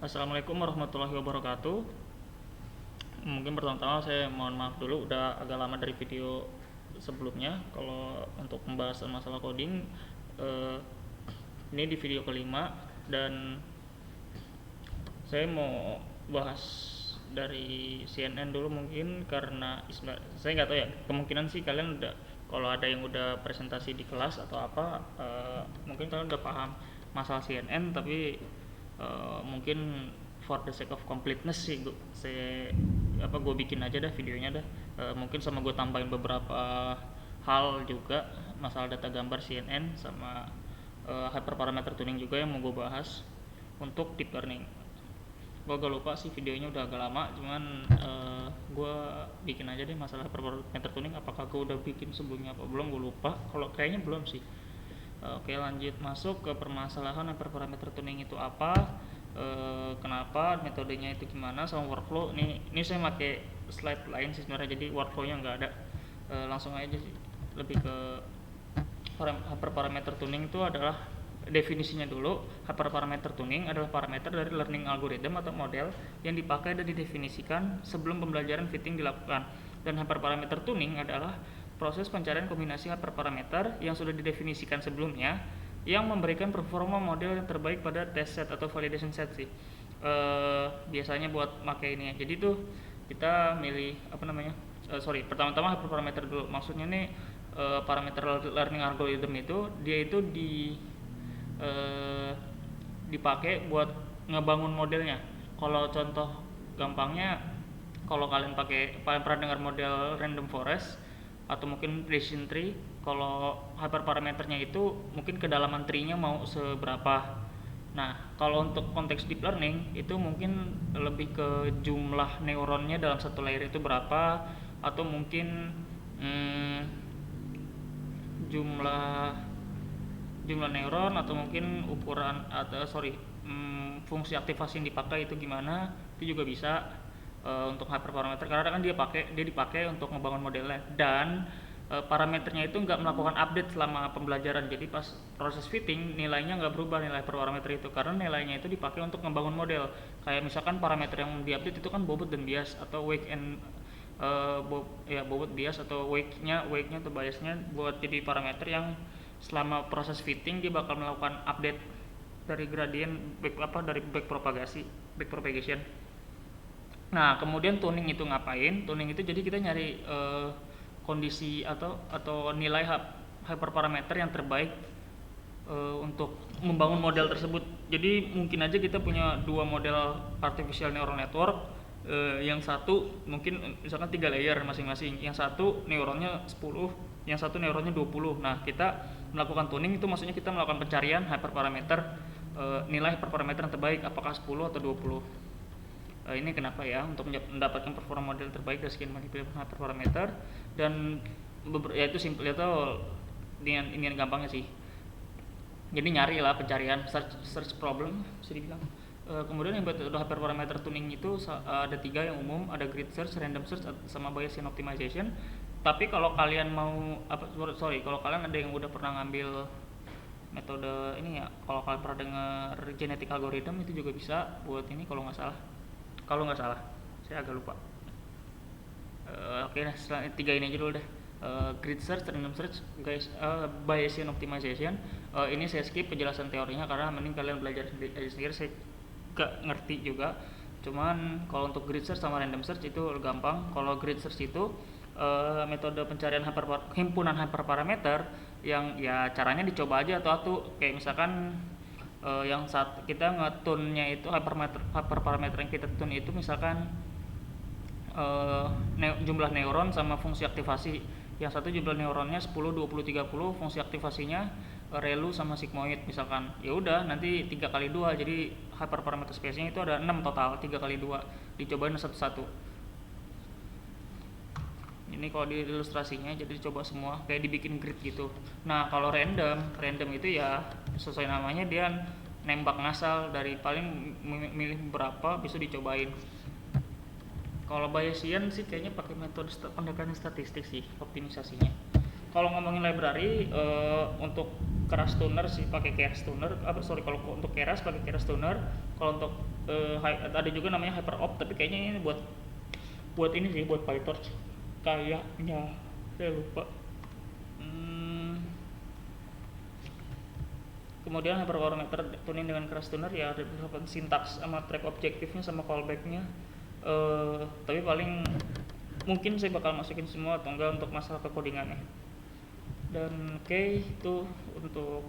Assalamualaikum warahmatullahi wabarakatuh. Mungkin pertama-tama saya mohon maaf dulu udah agak lama dari video sebelumnya. Kalau untuk pembahasan masalah coding, eh, ini di video kelima dan saya mau bahas dari CNN dulu mungkin karena saya nggak tahu ya, kemungkinan sih kalian udah, kalau ada yang udah presentasi di kelas atau apa, mungkin kalian udah paham masalah CNN, tapi mungkin for the sake of completeness sih gue bikin aja dah videonya dah. Mungkin sama gue tambahin beberapa hal juga masalah data gambar CNN sama hyperparameter tuning juga yang mau gue bahas untuk deep learning. Gue agak lupa sih, videonya udah agak lama, cuman gue bikin aja deh masalah hyperparameter tuning. Apakah gue udah bikin sebelumnya apa belum, gue lupa. Kalau kayaknya belum sih. Oke, lanjut masuk ke permasalahan hyperparameter tuning itu apa, kenapa, metodenya itu gimana, sama workflow. Ini saya pakai slide lain sih sebenarnya, jadi workflownya nggak ada. Langsung aja sih, lebih ke hyperparameter tuning itu adalah definisinya dulu. Hyperparameter tuning adalah parameter dari learning algorithm atau model yang dipakai dan didefinisikan sebelum pembelajaran fitting dilakukan. Dan hyperparameter tuning adalah proses pencarian kombinasi hyperparameter yang sudah didefinisikan sebelumnya yang memberikan performa model yang terbaik pada test set atau validation set sih. Biasanya buat pakai ini ya. Jadi tuh kita milih pertama-tama hyperparameter dulu. Maksudnya nih, parameter learning algorithm itu dia itu dipakai buat ngebangun modelnya. Kalau contoh gampangnya, kalau kalian pernah dengar model random forest atau mungkin precision tree, kalau hyperparameternya itu mungkin kedalaman tree-nya mau seberapa. Nah, kalau untuk konteks deep learning itu mungkin lebih ke jumlah neuronnya dalam satu layer itu berapa, atau mungkin jumlah neuron, atau mungkin ukuran atau fungsi aktivasi yang dipakai itu gimana, itu juga bisa. Untuk hyperparameter karena kan dia dipakai untuk membangun modelnya, dan parameternya itu nggak melakukan update selama pembelajaran. Jadi pas proses fitting nilainya nggak berubah, nilai parameter itu, karena nilainya itu dipakai untuk membangun model. Kayak misalkan parameter yang diupdate itu kan bobot dan bias, atau wake and bobot bias atau wake-nya atau biasnya, buat jadi parameter yang selama proses fitting dia bakal melakukan update dari gradient dari back propagation. Nah, kemudian tuning itu ngapain? Tuning itu jadi kita nyari kondisi atau nilai hyperparameter yang terbaik untuk membangun model tersebut. Jadi mungkin aja kita punya dua model artificial neural network, yang satu mungkin misalkan 3 layer masing-masing. Yang satu neuronnya 10, yang satu neuronnya 20. Nah, kita melakukan tuning itu maksudnya kita melakukan pencarian hyperparameter, nilai hyperparameter yang terbaik apakah 10 atau 20. Ini kenapa ya, untuk mendapatkan performa model terbaik dari sekian banyak hyperparameter. Dan ya itu simple itu dengan gampangnya sih. Jadi nyari lah, pencarian, search problem bisa dibilang. Kemudian yang buat hyperparameter tuning itu ada 3 yang umum, ada grid search, random search, sama Bayesian optimization. Tapi kalau kalian kalau kalian ada yang udah pernah ngambil metode ini ya, kalau kalian pernah dengar genetic algorithm, itu juga bisa buat ini kalau nggak salah, saya agak lupa. Oke, nah setelah 3 ini aja dulu deh. Grid search, random search, Bayesian optimization. Ini saya skip penjelasan teorinya karena mending kalian belajar sendiri, saya gak ngerti juga. Cuman kalau untuk grid search sama random search itu gampang. Kalau grid search itu metode pencarian himpunan hyperparameter yang ya caranya dicoba aja atau kayak misalkan yang saat kita ngetune-nya itu hyperparameter yang kita tune itu misalkan jumlah neuron sama fungsi aktivasi. Yang satu jumlah neuronnya 10, 20, 30, fungsi aktivasinya relu sama sigmoid misalkan. Ya udah, nanti 3 kali 2, jadi hyperparameter space-nya itu ada 6 total, 3 kali 2. Dicobain satu-satu. Ini kalau di ilustrasinya jadi coba semua kayak dibikin grid gitu. Nah, kalau random itu ya sesuai namanya, dia nembak ngasal dari paling milih berapa bisa dicobain. Kalau Bayesian sih kayaknya pakai metode pendekatan statistik sih optimisasinya. Kalau ngomongin library, untuk keras tuner sih, pakai keras tuner kalau untuk keras pakai keras tuner. Kalau untuk ada juga namanya hyper op, tapi kayaknya ini buat ini sih, buat PyTorch kayaknya, saya lupa. Kemudian hyperparameter tuning dengan keras tuner ya ada beberapa sintaks sama track objektifnya sama callbacknya. Tapi paling mungkin saya bakal masukin semua atau enggak untuk masalah kekodingannya. Dan itu untuk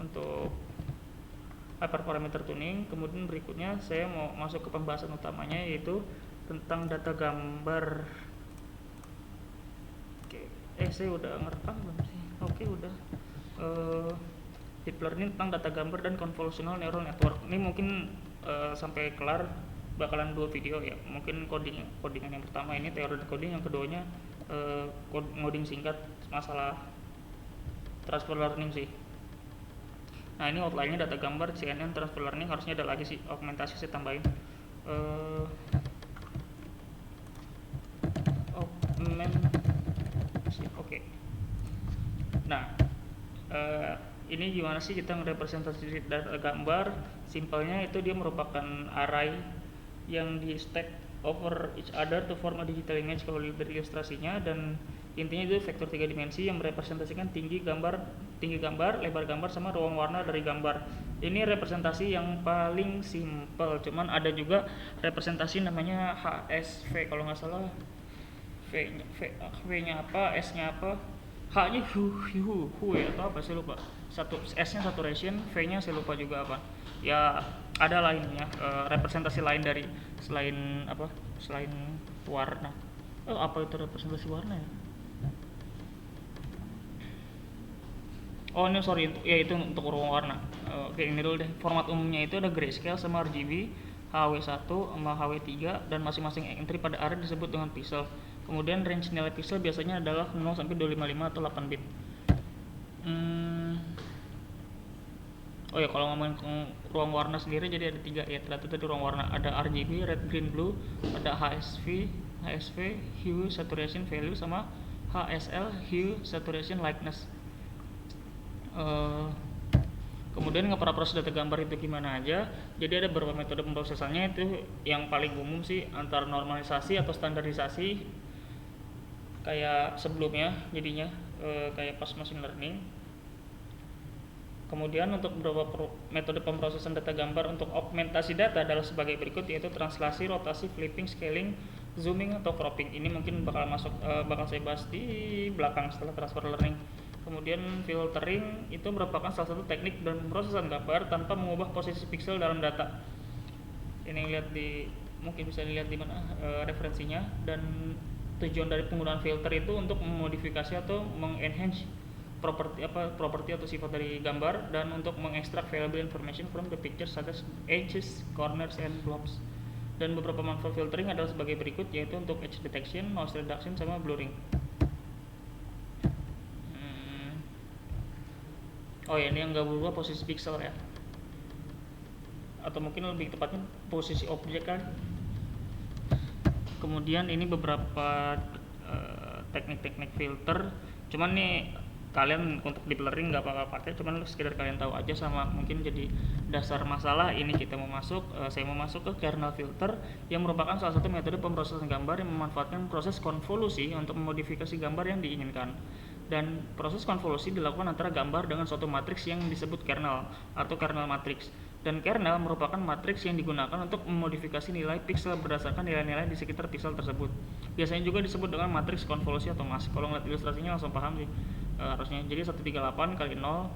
untuk hyperparameter tuning. Kemudian berikutnya saya mau masuk ke pembahasan utamanya, yaitu tentang data gambar. Saya udah ngerekam belum sih? Oke, udah. Deep learning tentang data gambar dan convolutional neural network. Ini mungkin sampai kelar bakalan 2 video ya. Mungkin codingan yang pertama ini teori coding, yang keduanya ngoding singkat masalah transfer learning sih. Nah, ini outline-nya data gambar, CNN, transfer learning, harusnya ada lagi sih augmentasi saya tambahin. Oke. Nah, ini gimana sih kita merepresentasi data gambar? Simpelnya itu dia merupakan array yang di stack over each other to form a digital image kalau lihat dari ilustrasinya, dan intinya itu vektor 3 dimensi yang merepresentasikan tinggi gambar, lebar gambar, sama ruang warna dari gambar. Ini representasi yang paling simple, cuman ada juga representasi namanya HSV kalau nggak salah. V-nya apa, S-nya apa, H-nya hu ya atau apa saya lupa. S-nya saturation, V-nya saya lupa juga apa. Ya ada lainnya, representasi lain dari selain warna. Apa itu representasi warna ya? Itu untuk ruang warna. Oke, ini dulu deh. Format umumnya itu ada grayscale sama RGB, HW1 sama HW3, dan masing-masing entry pada array disebut dengan pixel. Kemudian range nilai pixel biasanya adalah 0 sampai 255 atau 8 bit. Kalau ngomongin ruang warna sendiri, jadi ada 3 ya. Ternyata tadi ruang warna ada RGB, red, green, blue, ada HSV, hue, saturation, value, sama HSL, hue, saturation, lightness. Kemudian ngeproses data gambar itu gimana aja? Jadi ada beberapa metode pemrosesannya, itu yang paling umum sih antara normalisasi atau standarisasi kayak sebelumnya, jadinya kayak pas machine learning. Kemudian untuk beberapa metode pemrosesan data gambar untuk augmentasi data adalah sebagai berikut, yaitu translasi, rotasi, flipping, scaling, zooming, atau cropping. Ini mungkin bakal saya bahas di belakang setelah transfer learning. Kemudian filtering itu merupakan salah satu teknik dan pemrosesan gambar tanpa mengubah posisi pixel dalam data. Ini mungkin bisa dilihat di mana referensinya. Dan tujuan dari penggunaan filter itu untuk memodifikasi atau mengenhance properti atau sifat dari gambar, dan untuk mengekstrak valuable information from the picture such as edges, corners, and blobs. Dan beberapa manfaat filtering adalah sebagai berikut, yaitu untuk edge detection, noise reduction, sama blurring. Ini yang nggak berubah posisi pixel ya, atau mungkin lebih tepatnya posisi objek kan. Kemudian ini beberapa teknik-teknik filter, cuman nih kalian untuk deep learning nggak bakal pakai, cuman sekedar kalian tahu aja sama mungkin jadi dasar masalah. Ini saya mau masuk ke kernel filter, yang merupakan salah satu metode pemrosesan gambar yang memanfaatkan proses konvolusi untuk memodifikasi gambar yang diinginkan. Dan proses konvolusi dilakukan antara gambar dengan suatu matriks yang disebut kernel atau kernel matrix. Dan kernel merupakan matriks yang digunakan untuk memodifikasi nilai pixel berdasarkan nilai-nilai di sekitar pixel tersebut. Biasanya juga disebut dengan matriks konvolusi atau mask. Kalau ngeliat ilustrasinya langsung paham sih harusnya. Jadi 138 kali 0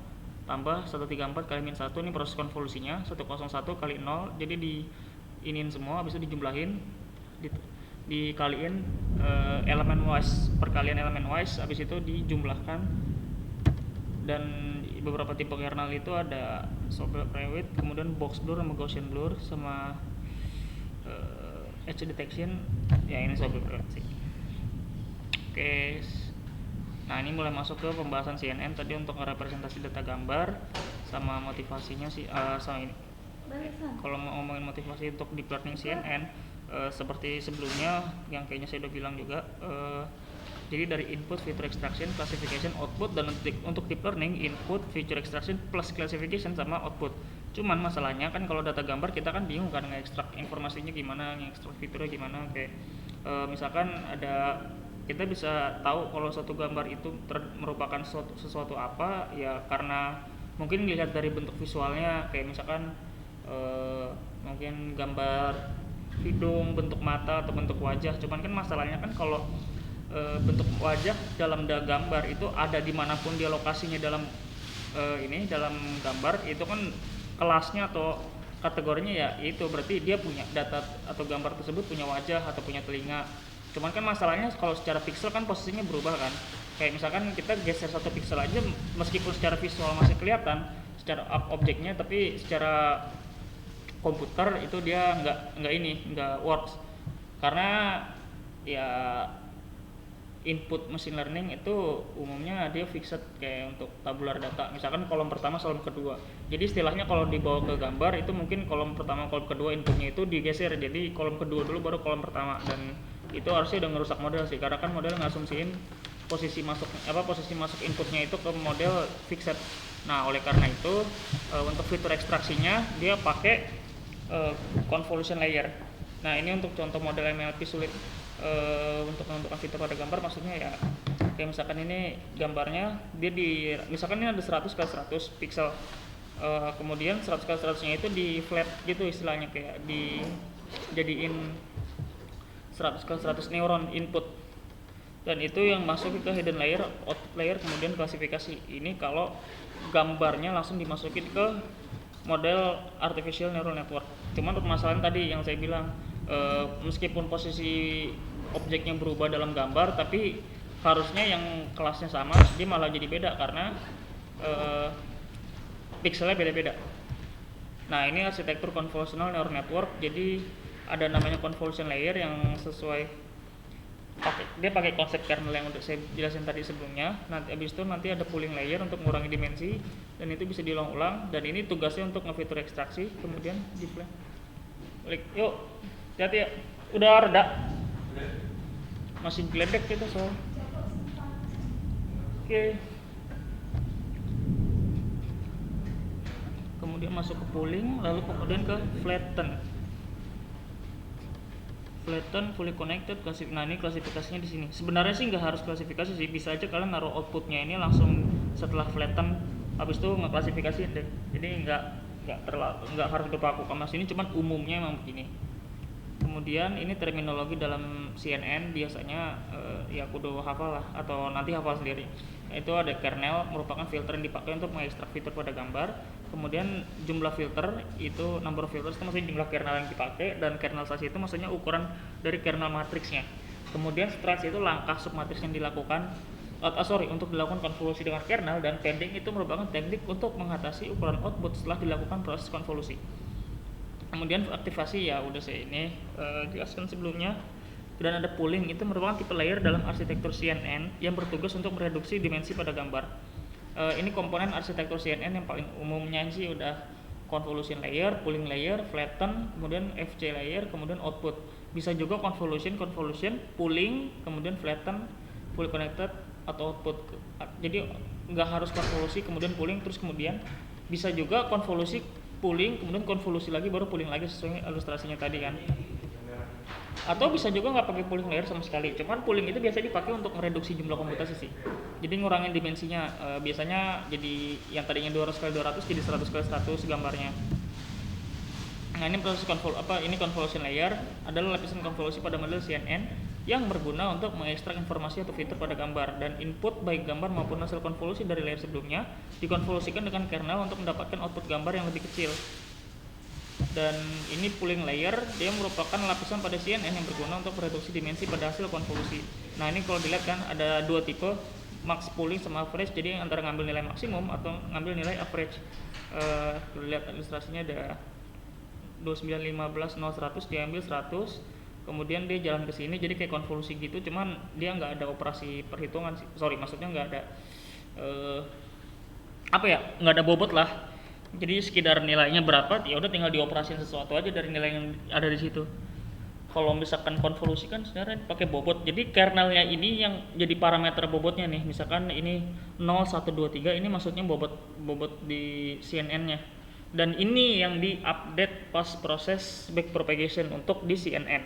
tambah 134 kali min 1, ini proses konvolusinya. 101 kali 0, jadi diinin semua, habis itu dijumlahin, dikaliin elemen wise, perkalian elemen wise, habis itu dijumlahkan. Dan beberapa tipe kernel itu ada soft private, kemudian box blur sama Gaussian blur, sama edge detection. Ya, ini soft private sih. Oke. Nah, ini mulai masuk ke pembahasan CNN tadi untuk representasi data gambar sama motivasinya sih. Sama ini. Kalau mau ngomongin motivasi untuk deep learning CNN, seperti sebelumnya yang kayaknya saya udah bilang juga, Jadi dari input, feature extraction, classification, output, dan untuk deep learning input, feature extraction plus classification sama output. Cuman masalahnya kan kalau data gambar kita kan bingung kan ngekstrak informasinya gimana, ngekstrak fiturnya gimana. Kayak misalkan ada, kita bisa tahu kalau suatu gambar itu merupakan sesuatu apa ya karena mungkin dilihat dari bentuk visualnya, kayak misalkan mungkin gambar hidung, bentuk mata atau bentuk wajah. Cuman kan masalahnya kan kalau bentuk wajah dalam gambar itu ada dimanapun dia lokasinya dalam dalam gambar itu kan kelasnya atau kategorinya ya itu berarti dia punya data atau gambar tersebut punya wajah atau punya telinga. Cuman kan masalahnya kalau secara pixel kan posisinya berubah kan, kayak misalkan kita geser satu pixel aja meskipun secara visual masih kelihatan secara objeknya, tapi secara komputer itu dia nggak works karena ya input machine learning itu umumnya dia fixed kayak untuk tabular data, misalkan kolom pertama kolom kedua. Jadi istilahnya kalau dibawa ke gambar itu mungkin kolom pertama kolom kedua inputnya itu digeser, jadi kolom kedua dulu baru kolom pertama, dan itu harusnya udah ngerusak model sih karena kan model ngasumsiin posisi masuk inputnya itu ke model fixed. Nah oleh karena itu untuk fitur ekstraksinya dia pakai convolution layer. Nah ini untuk contoh model MLP sulit untuk menentukan fitur pada gambar, maksudnya ya kayak misalkan ini gambarnya dia misalkan ini ada 100 x 100 pixel, kemudian 100 x 100 nya itu di flat gitu istilahnya, kayak dijadiin 100 x 100 neuron input, dan itu yang masuk ke hidden layer, output layer, kemudian klasifikasi. Ini kalau gambarnya langsung dimasukin ke model artificial neural network. Cuman permasalahan tadi yang saya bilang, meskipun posisi objeknya berubah dalam gambar, tapi harusnya yang kelasnya sama dia malah jadi beda karena pixelnya beda-beda. Nah ini arsitektur convolutional neural network. Jadi ada namanya convolution layer yang sesuai dia pakai konsep kernel yang udah saya jelasin tadi sebelumnya. Nanti habis itu nanti ada pooling layer untuk mengurangi dimensi, dan itu bisa diulang-ulang, dan ini tugasnya untuk ngefitur ekstraksi kemudian display. Yuk hati-hati ya, udah reda masih geledek kita soal. Oke. Kemudian masuk ke pooling, lalu kemudian ke flatten, fully connected. Nah ini klasifikasinya di sini. Sebenarnya sih nggak harus klasifikasi sih, bisa aja kalian naruh outputnya ini langsung setelah flatten, habis itu ngeklasifikasiin deh. Jadi nggak harus berpaku sama sini, cuman umumnya memang begini. Kemudian ini terminologi dalam CNN biasanya ya kudu hafal lah atau nanti hafal sendiri. Itu ada kernel, merupakan filter yang dipakai untuk mengekstrak fitur pada gambar. Kemudian jumlah filter itu number of filters itu maksudnya jumlah kernel yang dipakai, dan kernel size itu maksudnya ukuran dari kernel matriksnya. Kemudian setelah itu langkah submatriks yang dilakukan untuk dilakukan konvolusi dengan kernel, dan pending itu merupakan teknik untuk mengatasi ukuran output setelah dilakukan proses konvolusi. Kemudian aktivasi ya udah saya jelaskan sebelumnya. Dan ada pooling, itu merupakan tipe layer dalam arsitektur CNN yang bertugas untuk mereduksi dimensi pada gambar. Ini komponen arsitektur CNN yang paling umumnya sih udah convolution layer, pooling layer, flatten, kemudian FC layer, kemudian output. Bisa juga convolution, pooling, kemudian flatten, fully connected atau output. Jadi nggak harus konvolusi kemudian pooling terus kemudian, bisa juga konvolusi pooling kemudian konvolusi lagi baru pooling lagi sesuai ilustrasinya tadi kan. Atau bisa juga nggak pakai pooling layer sama sekali. Cuman pooling itu biasa dipakai untuk mereduksi jumlah komputasi sih. Jadi ngurangin dimensinya. Biasanya jadi yang tadinya 200x200 jadi 100x100 gambarnya. Nah ini proses convolution layer adalah lapisan konvolusi pada model CNN yang berguna untuk mengekstrak informasi atau fitur pada gambar, dan input baik gambar maupun hasil konvolusi dari layer sebelumnya dikonvolusikan dengan kernel untuk mendapatkan output gambar yang lebih kecil. Dan ini pooling layer, dia merupakan lapisan pada CNN yang berguna untuk mereduksi dimensi pada hasil konvolusi. Nah ini kalau dilihat kan ada dua tipe, max pooling sama average. Jadi antara ngambil nilai maksimum atau ngambil nilai average. Lihat ilustrasinya ada 2915 0100 diambil 100, kemudian dia jalan ke sini jadi kayak konvolusi gitu, cuman dia nggak ada operasi perhitungan sih. Maksudnya nggak ada nggak ada bobot lah. Jadi sekedar nilainya berapa, ya udah tinggal dioperasin sesuatu aja dari nilai yang ada di situ. kalau misalkan konvolusi kan sebenarnya pakai bobot. Jadi kernelnya ini yang jadi parameter bobotnya nih. Misalkan ini 0, 1, 2, 3 ini maksudnya bobot di CNN-nya. Dan ini yang di-update pas proses backpropagation untuk di CNN.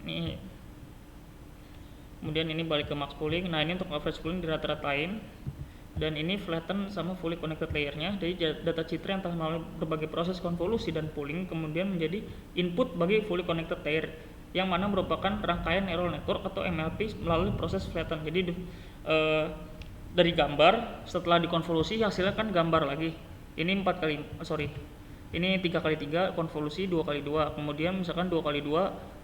Ini kemudian ini balik ke max pooling. Nah, ini untuk average pooling di rata-ratain. Dan ini flatten sama fully connected layernya. Jadi data citra yang telah melalui berbagai proses konvolusi dan pooling kemudian menjadi input bagi fully connected layer yang mana merupakan rangkaian neural network atau MLP melalui proses flatten. Jadi dari gambar setelah dikonvolusi hasilnya kan gambar lagi. Ini 3x3 konvolusi 2x2. Kemudian misalkan 2x2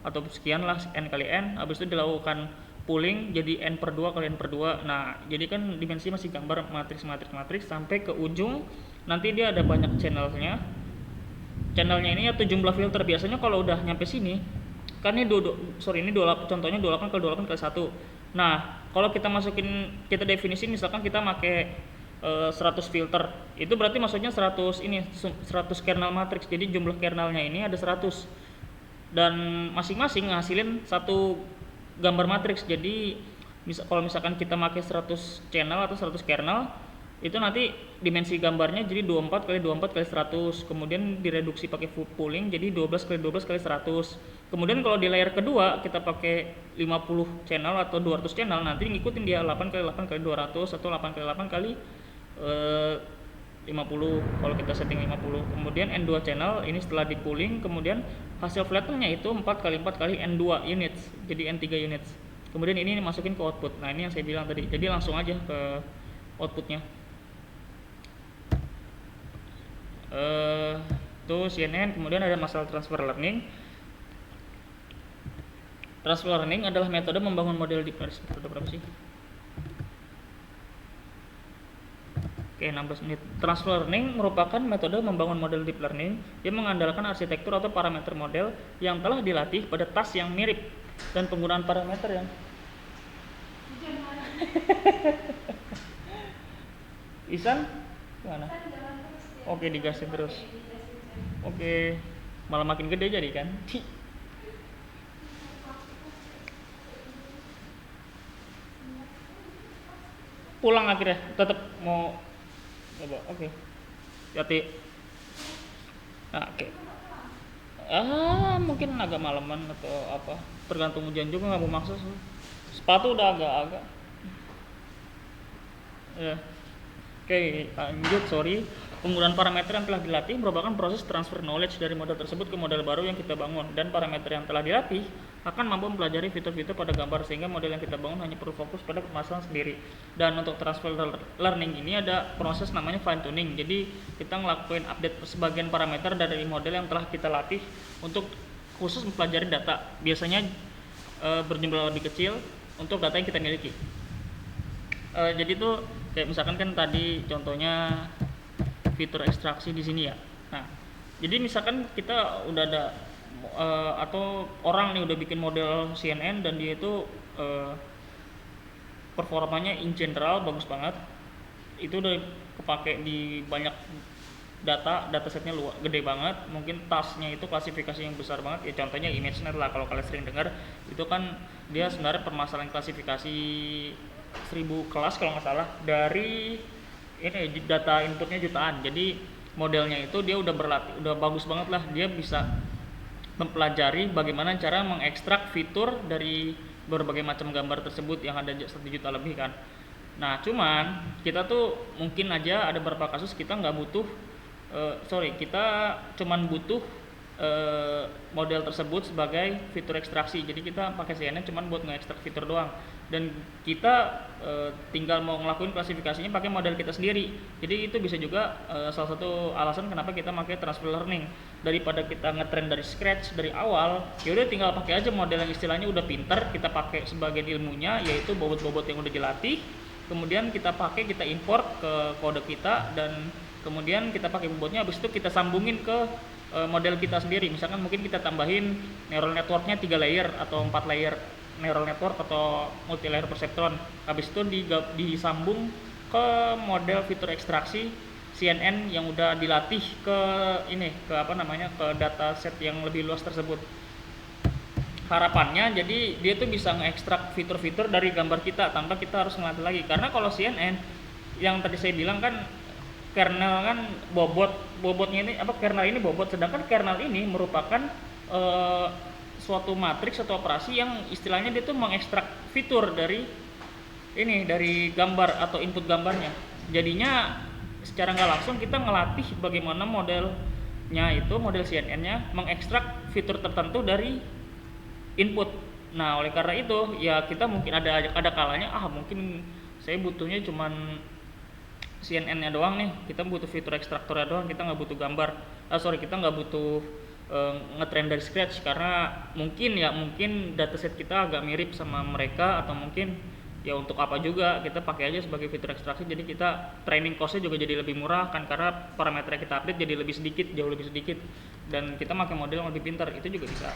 atau sekian lah n kali n, habis itu dilakukan pooling jadi n per 2 kali n per 2. Nah, jadi kan dimensi masih gambar matriks sampai ke ujung nanti dia ada banyak channelnya ini atau jumlah filter. Biasanya kalau udah nyampe sini kan ini contohnya 28 kali 28 kali 1. Nah, kalau kita definisi misalkan kita pakai 100 filter, itu berarti maksudnya 100 kernel matriks. Jadi jumlah kernelnya ini ada 100 dan masing-masing ngasilin satu gambar matriks. Jadi kalau misalkan kita pakai 100 channel atau 100 kernel, itu nanti dimensi gambarnya jadi 24 kali 24 kali 100. Kemudian direduksi pakai pooling jadi 12 kali 12 kali 100. Kemudian kalau di layer kedua kita pakai 50 channel atau 200 channel, nanti ngikutin dia 8 kali 8 kali 200 atau 8 kali 8 kali 50 kalau kita setting 50. Kemudian N2 channel ini setelah di pooling, kemudian hasil flattennya itu 4 kali 4 kali N2 units, jadi N3 units. Kemudian ini dimasukin ke output. Nah, ini yang saya bilang tadi. Jadi langsung aja ke outputnya. Tuh CNN. Kemudian ada masalah transfer learning. Transfer learning adalah metode membangun model deep learning. Metode berapa sih? Oke, 16 menit. Transfer learning merupakan metode membangun model deep learning yang mengandalkan arsitektur atau parameter model yang telah dilatih pada task yang mirip dan penggunaan parameter yang Isan? Gimana? Oke, digasin terus. Oke, malah makin gede jadi kan? Pulang akhirnya, tetap mau coba. Oke. Hati. Nah, oke. Mungkin agak malaman atau apa, tergantung hujan juga, nggak mau maksa sih. Sepatu udah agak-agak ya. Oke, lanjut. Penggunaan parameter yang telah dilatih merupakan proses transfer knowledge dari model tersebut ke model baru yang kita bangun, dan parameter yang telah dilatih akan mampu mempelajari fitur-fitur pada gambar sehingga model yang kita bangun hanya perlu fokus pada permasalahan sendiri. Dan untuk transfer learning ini ada proses namanya fine tuning. Jadi kita ngelakuin update sebagian parameter dari model yang telah kita latih untuk khusus mempelajari data. Biasanya berjumlah lebih kecil untuk data yang kita miliki. Jadi tuh kayak misalkan kan tadi contohnya fitur ekstraksi di sini ya. Nah, jadi misalkan kita udah ada atau orang nih udah bikin model CNN dan dia itu performanya in general bagus banget. Itu udah kepake di banyak datasetnya gede banget. Mungkin tasknya itu klasifikasi yang besar banget. Ya contohnya ImageNet lah, kalau kalian sering dengar. Itu kan dia sebenarnya permasalahan klasifikasi 1000 kelas kalau nggak salah, dari ini data inputnya jutaan. Jadi modelnya itu dia udah bagus banget lah. Dia bisa mempelajari bagaimana cara mengekstrak fitur dari berbagai macam gambar tersebut yang ada 1 juta lebih kan. Nah, cuman kita tuh mungkin aja ada beberapa kasus kita nggak butuh kita cuman butuh model tersebut sebagai fitur ekstraksi. Jadi kita pakai CNN cuman buat nge-ekstrak fitur doang, dan kita tinggal mau ngelakuin klasifikasinya pakai model kita sendiri. Jadi itu bisa juga salah satu alasan kenapa kita pakai transfer learning daripada kita ngetrain dari scratch dari awal. Ya udah tinggal pakai aja model yang istilahnya udah pinter, kita pakai sebagian ilmunya yaitu bobot-bobot yang udah dilatih, kemudian kita import ke kode kita, dan kemudian kita pakai bobotnya, habis itu kita sambungin ke model kita sendiri. Misalkan mungkin kita tambahin neural networknya 3 layer atau 4 layer neural network atau multi layer perceptron. Habis itu disambung ke model fitur ekstraksi CNN yang udah dilatih ke ini, ke apa namanya, ke dataset yang lebih luas tersebut. Harapannya jadi dia tuh bisa ngekstrak fitur-fitur dari gambar kita tanpa kita harus ngelatih lagi. Karena kalau CNN yang tadi saya bilang kan, kernel kan bobotnya ini apa, kernel ini bobot, sedangkan kernel ini merupakan eh, suatu matriks atau operasi yang istilahnya dia tuh mengekstrak fitur dari ini, dari gambar atau input gambarnya. Jadinya secara nggak langsung kita ngelatih bagaimana modelnya itu, model CNN-nya mengekstrak fitur tertentu dari input. Nah, oleh karena itu ya kita mungkin ada kalanya mungkin saya butuhnya cuman CNN-nya doang nih, kita butuh fitur ekstraktornya doang, kita nggak butuh gambar. Kita nggak butuh ngetrain dari scratch, karena mungkin dataset kita agak mirip sama mereka, atau mungkin ya untuk apa juga kita pakai aja sebagai fitur ekstraksi. Jadi kita training cost-nya juga jadi lebih murah kan, karena parameter yang kita update jadi lebih sedikit, jauh lebih sedikit, dan kita pakai model yang lebih pintar, itu juga bisa.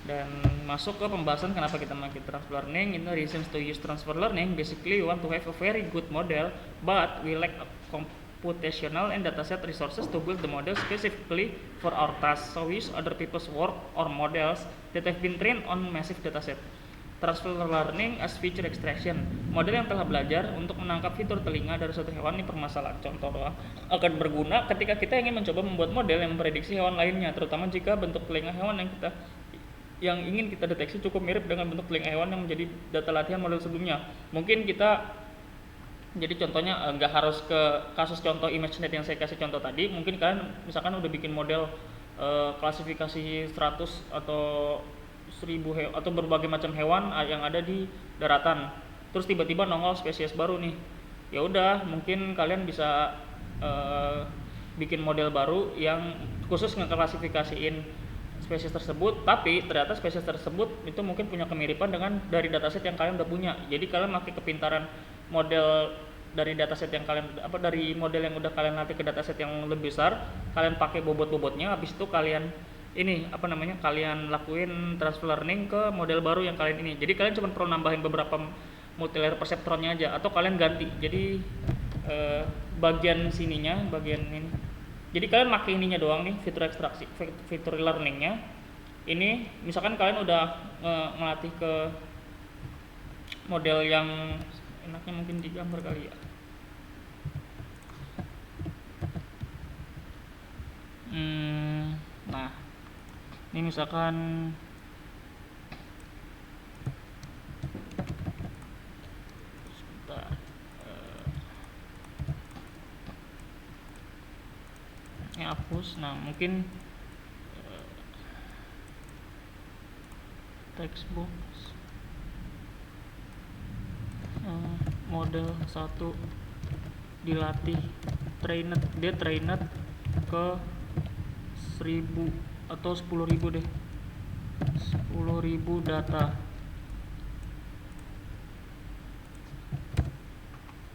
Dan masuk ke pembahasan kenapa kita pakai transfer learning. In the reasons to use transfer learning, basically we want to have a very good model, but we lack a computational and dataset resources to build the model specifically for our task. So we use other people's work or models that have been trained on massive dataset. Transfer learning as feature extraction, model yang telah belajar untuk menangkap fitur telinga dari suatu hewan. Ini permasalahan contoh doang, akan berguna ketika kita ingin mencoba membuat model yang memprediksi hewan lainnya, terutama jika bentuk telinga hewan yang ingin kita deteksi cukup mirip dengan bentuk telinga hewan yang menjadi data latihan model sebelumnya. Mungkin kita, jadi contohnya nggak harus ke kasus contoh ImageNet yang saya kasih contoh tadi. Mungkin kalian misalkan udah bikin model klasifikasi 100 atau 1000 atau berbagai macam hewan yang ada di daratan. Terus tiba-tiba nongol spesies baru nih. Ya udah, mungkin kalian bisa bikin model baru yang khusus ngeklasifikasiin spesies tersebut, tapi ternyata spesies tersebut itu mungkin punya kemiripan dengan dari dataset yang kalian udah punya. Jadi kalian pakai kepintaran model dari dataset yang kalian dari model yang udah kalian latih ke dataset yang lebih besar, kalian pakai bobot-bobotnya, habis itu kalian kalian lakuin transfer learning ke model baru yang kalian ini. Jadi kalian cuma perlu nambahin beberapa multilayer perceptronnya aja, atau kalian ganti. Jadi bagian sininya, bagian ini. Jadi kalian pakai ininya doang nih, fitur ekstraksi, fitur learningnya. Ini misalkan kalian udah ngelatih ke model yang enaknya mungkin digambar kali ya. Nah, ini misalkan hapus. Nah, mungkin text box model 1 dilatih dia trained ke 1000 atau 10.000 deh, 10.000 data.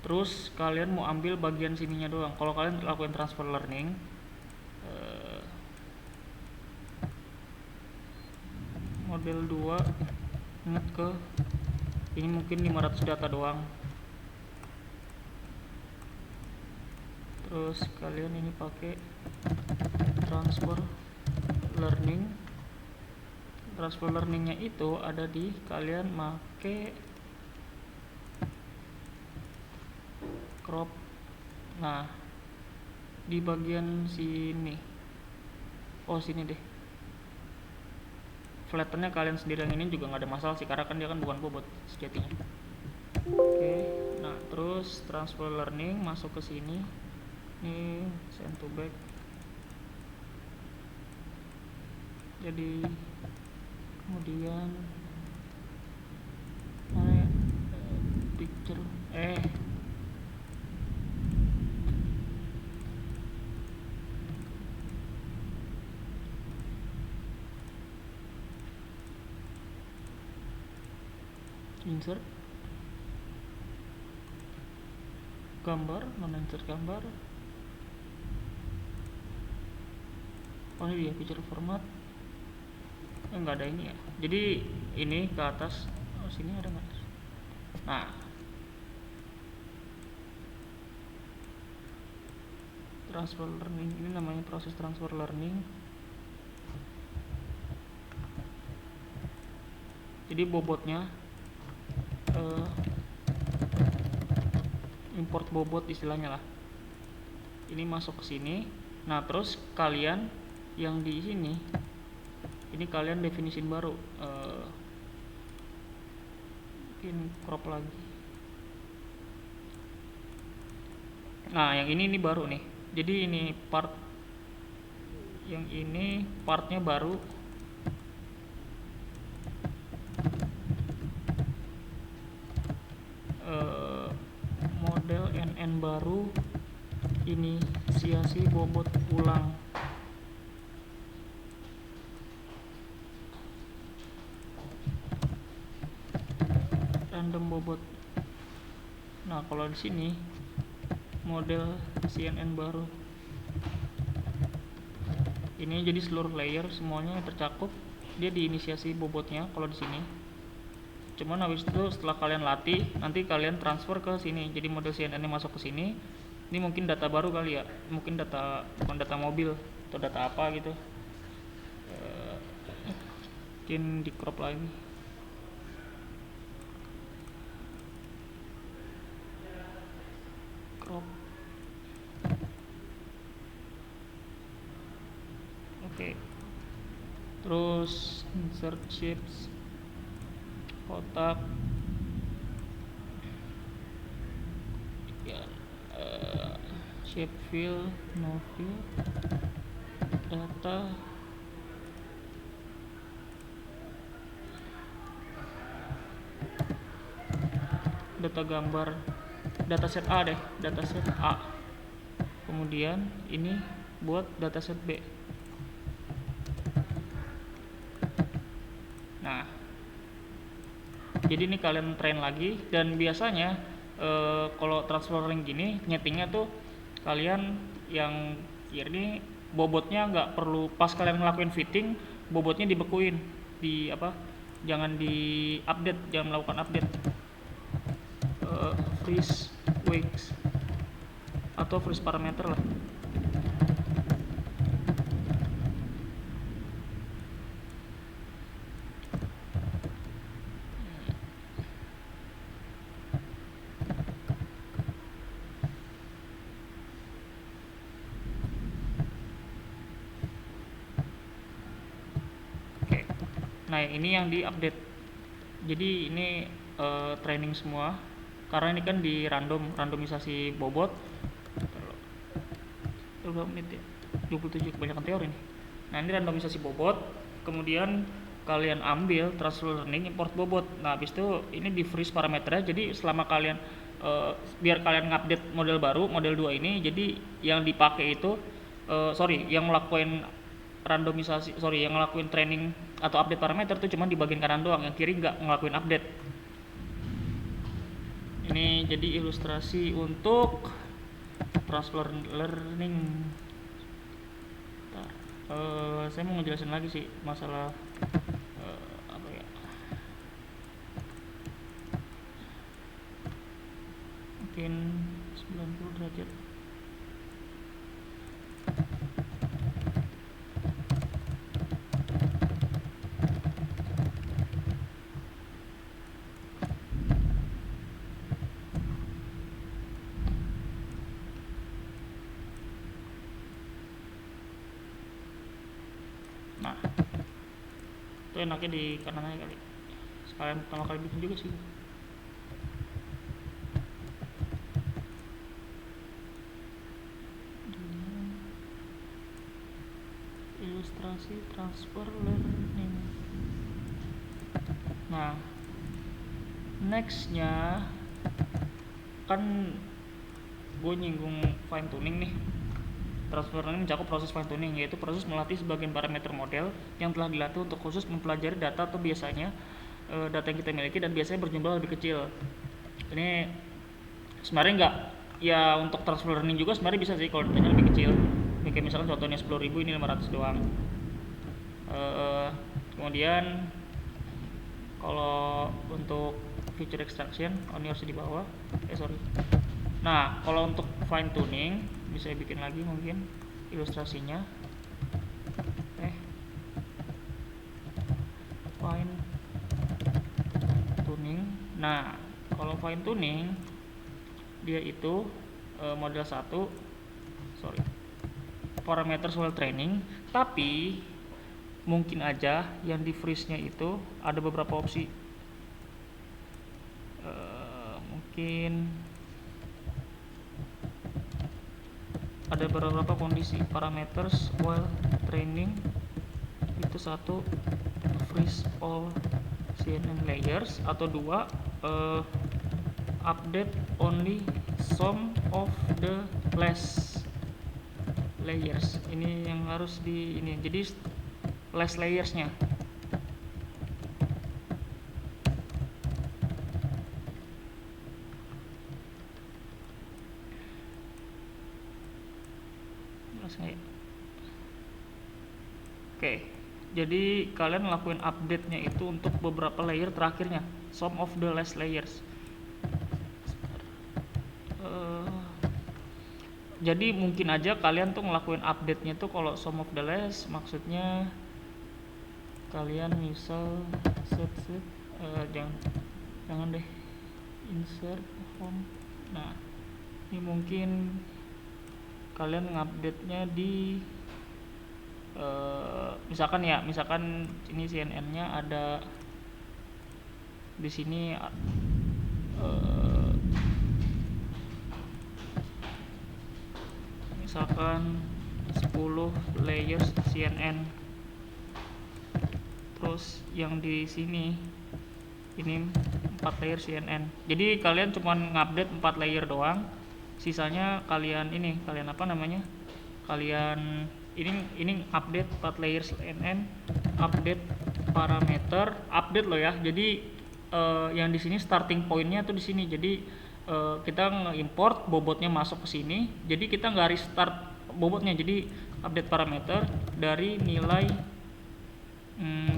Terus kalian mau ambil bagian sininya doang. Kalau kalian lakuin transfer learning, model 2 ingat ke ini mungkin 500 data doang. Terus kalian ini pakai transfer learning. Transfer learningnya itu ada di kalian make crop. Nah, di bagian sini, sini deh, flattennya kalian sendiri yang ini juga nggak ada masalah sih, karena kan dia kan bukan bobot sejatinya. Oke, nah terus transfer learning masuk ke sini, ini send to back. Jadi kemudian picture insert gambar, non-insert gambar. Ini dia picture format. Enggak ada ini ya. Jadi ini ke atas, sini ada nggak? Nah, transfer learning, ini namanya proses transfer learning. Jadi bobotnya import bobot istilahnya lah, ini masuk ke sini. Nah terus kalian yang di sini ini kalian definisin baru, mungkin crop lagi. Nah yang ini baru nih, jadi ini part, yang ini partnya baru. Model NN baru, inisiasi bobot ulang. Random bobot. Nah kalau di sini model CNN baru, ini jadi seluruh layer semuanya tercakup, dia diinisiasi bobotnya kalau di sini. Cuman habis itu setelah kalian latih, nanti kalian transfer ke sini. Jadi model CNN nya masuk ke sini. Ini mungkin data baru kali ya, mungkin data, bukan data mobil atau data apa gitu. Mungkin di crop lagi. Crop. Oke. Terus insert shapes, kotak, ya, shape fill, no fill, data, data gambar, dataset A deh, dataset A. Kemudian ini buat dataset B. Nah jadi ini kalian train lagi, dan biasanya kalau transfer learning gini nyetingnya tuh kalian yang ini bobotnya nggak perlu pas kalian ngelakuin fitting, bobotnya dibekuin, di apa, jangan di update, jangan melakukan update. Freeze weights atau freeze parameter lah. Nah ini yang di-update. Jadi ini training semua, karena ini kan di randomisasi bobot. Berapa menit ya? 27, kebanyakan teori nih. Nah ini randomisasi bobot, kemudian kalian ambil transfer learning import bobot. Nah habis itu ini di freeze parameternya. Jadi selama kalian biar kalian ngupdate model baru, model 2 ini, jadi yang dipakai itu yang ngelakuin randomisasi, yang ngelakuin training atau update parameter tuh cuma di bagian kanan doang, yang kiri nggak ngelakuin update. Ini jadi ilustrasi untuk transfer learning. Saya mau ngejelasin lagi sih masalah apa ya, mungkin 90 derajat. Nah itu enaknya di kanan aja kali, sekalian pertama kali bikin juga sih. Ilustrasi transfer learning. Nah nextnya kan gue nyinggung fine tuning nih. Transfer learning mencakup proses fine tuning, yaitu proses melatih sebagian parameter model yang telah dilatih untuk khusus mempelajari data, atau biasanya data yang kita miliki dan biasanya berjumlah lebih kecil. Ini sebenarnya enggak ya, untuk transfer learning juga sebenarnya bisa sih kalau datanya lebih kecil. Ini kayak misalkan contohnya 10.000, ini 500 doang. Kemudian kalau untuk feature extraction, ini harus di bawah. Nah kalau untuk fine tuning bisa bikin lagi mungkin ilustrasinya. Fine tuning. Nah, kalau fine tuning dia itu model 1 parameter while training, tapi mungkin aja yang di freeze nya itu ada beberapa opsi. Mungkin ada beberapa kondisi parameters while training itu 1 freeze all CNN layers, atau 2 update only some of the last layers. Ini yang harus di ini, jadi last layersnya. Oke, jadi kalian ngelakuin update-nya itu untuk beberapa layer terakhirnya, some of the last layers. Jadi mungkin aja kalian tuh ngelakuin update-nya tuh kalau some of the last, maksudnya kalian misal jangan deh, insert home. Nah, ini mungkin kalian ngupdate-nya di misalkan ini CNN-nya ada di sini, misalkan 10 layers CNN, terus yang di sini ini 4 layer CNN. Jadi kalian cuman ngupdate 4 layer doang, sisanya kalian ini update 4 layers CNN, update parameter, update loh ya. Jadi yang di sini starting pointnya tuh di sini. Jadi kita nge-import bobotnya masuk ke sini. Jadi kita nggak restart bobotnya. Jadi update parameter dari nilai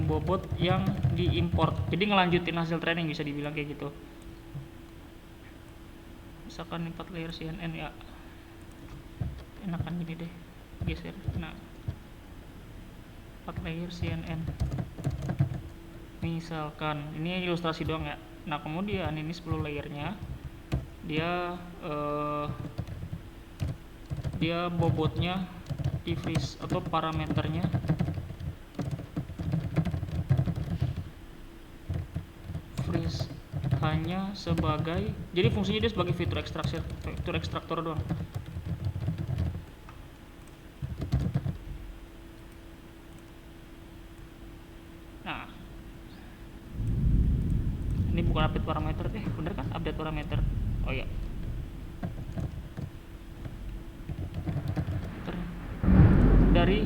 bobot yang diimport. Jadi ngelanjutin hasil training, bisa dibilang kayak gitu. Misalkan 4 layer CNN ya, enakan gini deh, geser. Nah, 4 layer CNN misalkan, ini ilustrasi doang ya. Nah, kemudian ini 10 layernya dia bobotnya di freeze atau parameternya freeze hanya sebagai, jadi fungsinya dia sebagai fitur ekstraktor doang. Nah, ini bukan update parameter deh, bener kan? Update parameter. Oh ya, dari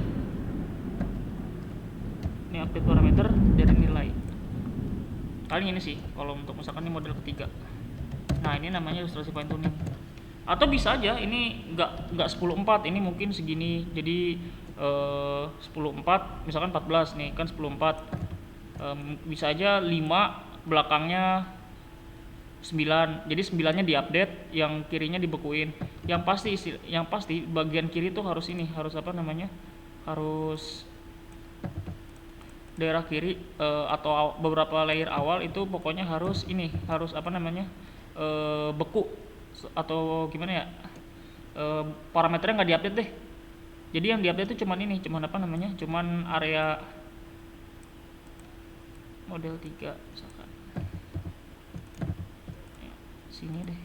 ini update parameter dari nilai. Paling ini sih kalau untuk misalkan ini model ketiga. Nah, ini namanya ilustrasi fine tuning. Atau bisa aja ini nggak 10.4, ini mungkin segini. Jadi 10.4 misalkan 14 nih kan 10.4, bisa aja 5 belakangnya 9. Jadi 9-nya diupdate, yang kirinya dibekuin. Yang pasti bagian kiri tuh harus harus daerah kiri atau beberapa layer awal itu pokoknya harus beku atau gimana ya, parameternya nggak diupdate deh. Jadi yang diupdate itu cuman area model 3 misalkan ya, sini deh.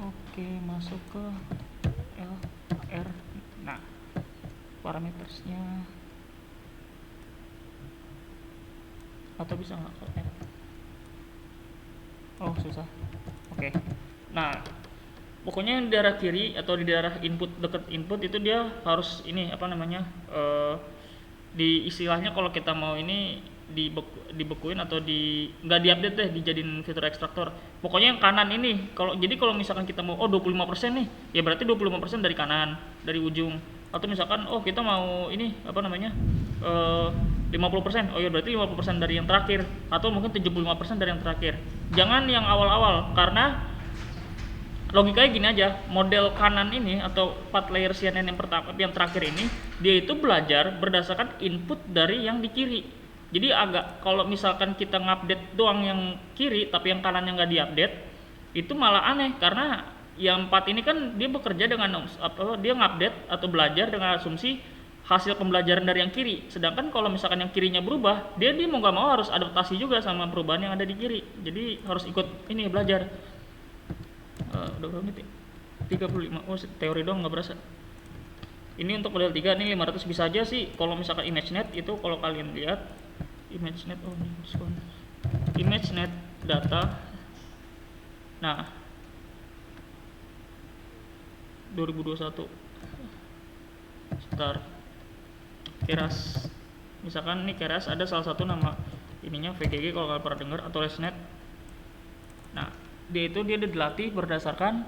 Oke, masuk ke LR. Nah, parametersnya atau bisa nggak ke R? Oh, susah. Oke. Nah, pokoknya di daerah kiri atau di daerah input, deket input itu dia harus di istilahnya kalau kita mau ini dibekuin atau nggak diupdate deh, dijadiin fitur ekstraktor. Pokoknya yang kanan ini, kalau misalkan kita mau 25% nih, ya berarti 25% dari kanan, dari ujung. Atau misalkan kita mau ini 50%, oh ya berarti 50% dari yang terakhir, atau mungkin 75% dari yang terakhir. Jangan yang awal-awal, karena logikanya gini aja, model kanan ini atau 4 layer CNN yang pertama, yang terakhir ini, dia itu belajar berdasarkan input dari yang di kiri. Jadi agak, kalau misalkan kita ngupdate doang yang kiri tapi yang kanan yang nggak diupdate, itu malah aneh, karena yang 4 ini kan dia bekerja dengan dia ngupdate atau belajar dengan asumsi hasil pembelajaran dari yang kiri. Sedangkan kalau misalkan yang kirinya berubah, dia mau nggak mau harus adaptasi juga sama perubahan yang ada di kiri. Jadi harus ikut ini belajar. Udah berapa menit ya? 35. Oh, teori doang nggak berasa. Ini untuk model 3 nih 500 bisa aja sih. Kalau misalkan ImageNet itu, kalau kalian lihat ImageNet, oh ini diskon. ImageNet data. Nah, 2021 start Keras. Misalkan nih Keras ada salah satu nama ininya VGG kalau kalian pernah dengar, atau ResNet. Nah, dia udah dilatih berdasarkan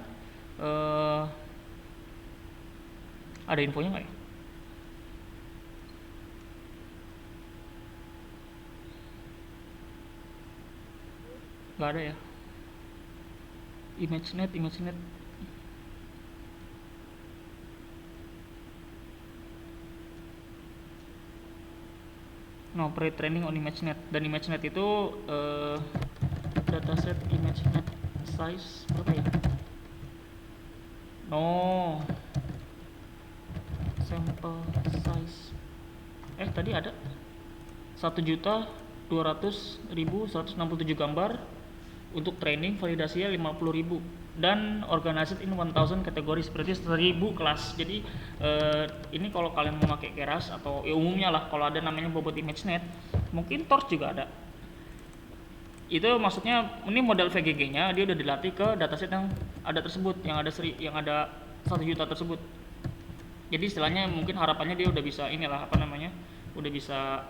ada infonya nggak ya? Nggak ada ya. ImageNet no, pre-training on ImageNet. Dan ImageNet itu dataset ImageNet size berapa ya? No, sample size tadi ada 1.200.167 gambar untuk training, validasinya 50.000, dan organized in 1000 kategori, seperti 1000 kelas. Jadi ini kalau kalian mau pakai Keras atau umumnya lah, kalau ada namanya bobot ImageNet, mungkin Torch juga ada. Itu maksudnya ini model VGG-nya dia udah dilatih ke dataset yang ada tersebut, yang ada 1 juta tersebut. Jadi istilahnya mungkin harapannya dia udah bisa udah bisa